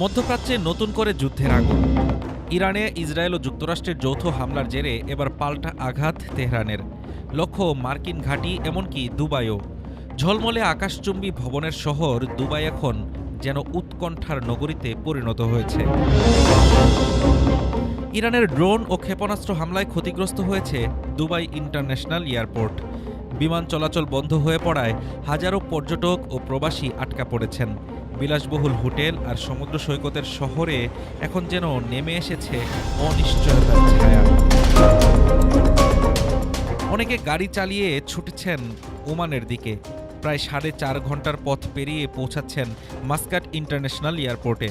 মধ্যপ্রাচ্যে নতুন করে যুদ্ধের আগুন। ইরানে ইসরায়েল ও যুক্তরাষ্ট্রের যৌথ হামলার জেরে এবার পাল্টা আঘাত তেহরানের। লক্ষ্য মার্কিন ঘাঁটি, এমনকি দুবাইও। ঝলমলে আকাশচুম্বী ভবনের শহর দুবাই এখন যেন উৎকণ্ঠার নগরীতে পরিণত হয়েছে। ইরানের ড্রোন ও ক্ষেপণাস্ত্র হামলায় ক্ষতিগ্রস্ত হয়েছে দুবাই ইন্টারন্যাশনাল এয়ারপোর্ট। বিমান চলাচল বন্ধ হয়ে পড়ায় হাজারো পর্যটক ও প্রবাসী আটকা পড়েছেন। বিলাসবহুল হোটেল আর সমুদ্র সৈকতের শহরে এখন যেন নেমে এসেছে অনিশ্চয়তার ছায়া। অনেকে গাড়ি চালিয়ে ছুটেছেন ওমানের দিকে। প্রায় 4.5 ঘন্টার পথ পেরিয়ে পৌঁছাচ্ছেন মাস্কাট ইন্টারন্যাশনাল এয়ারপোর্টে।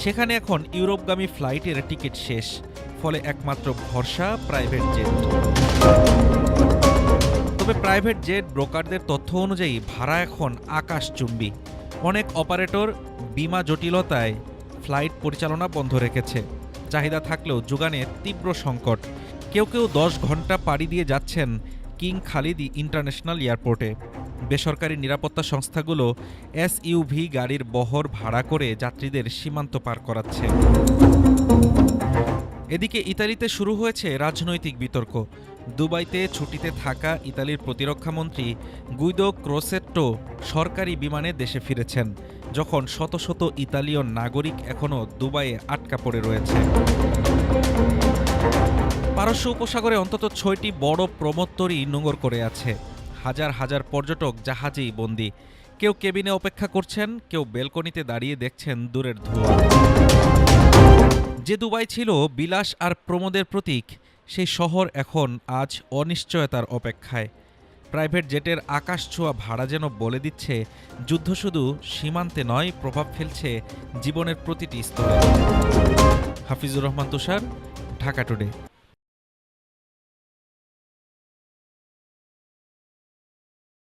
সেখানে এখন ইউরোপগামী ফ্লাইটের টিকিট শেষ, ফলে একমাত্র ভরসা প্রাইভেট জেট। তবে প্রাইভেট জেট ব্রোকারদের তথ্য অনুযায়ী ভাড়া এখন আকাশচুম্বী। অনেক অপারেটর বিমা জটিলতায় ফ্লাইট পরিচালনা বন্ধ রেখেছে। চাহিদা থাকলেও যোগানে তীব্র সংকট। কেউ কেউ 10 ঘন্টা পাড়ি দিয়ে যাচ্ছেন কিং খালিদ ইন্টারন্যাশনাল এয়ারপোর্টে। বেসরকারি নিরাপত্তা সংস্থাগুলো এসইউভি গাড়ির বহর ভাড়া করে যাত্রীদের সীমান্ত পার করাচ্ছে। এদিকে ইতালিতে শুরু হয়েছে রাজনৈতিক বিতর্ক। দুবাইতে ছুটিতে থাকা ইতালির প্রতিরক্ষামন্ত্রী গুইদো ক্রোসেট্টো সরকারি বিমানে দেশে ফিরেছেন, যখন শত শত ইতালীয় নাগরিক এখনও দুবাইয়ে আটকা পড়ে রয়েছে। পারস্য উপসাগরে অন্তত 6টি বড় প্রমোত্তরী নোঙর করে আছে। হাজার হাজার পর্যটক জাহাজেই বন্দী। কেউ কেবিনে অপেক্ষা করছেন, কেউ বেলকনিতে দাঁড়িয়ে দেখছেন দূরের ধোঁয়া। যে দুবাই ছিল বিলাস আর প্রমোদের প্রতীক, সেই শহর এখন আজ অনিশ্চয়তার অপেক্ষায়। প্রাইভেট জেটের আকাশ ছোঁয়া ভাড়া যেন বলে দিচ্ছে যুদ্ধ শুধু সীমান্তে নয়, প্রভাব ফেলছে জীবনের প্রতিটি স্তরে। হাফিজুর রহমান তুষার, ঢাকা টুডে।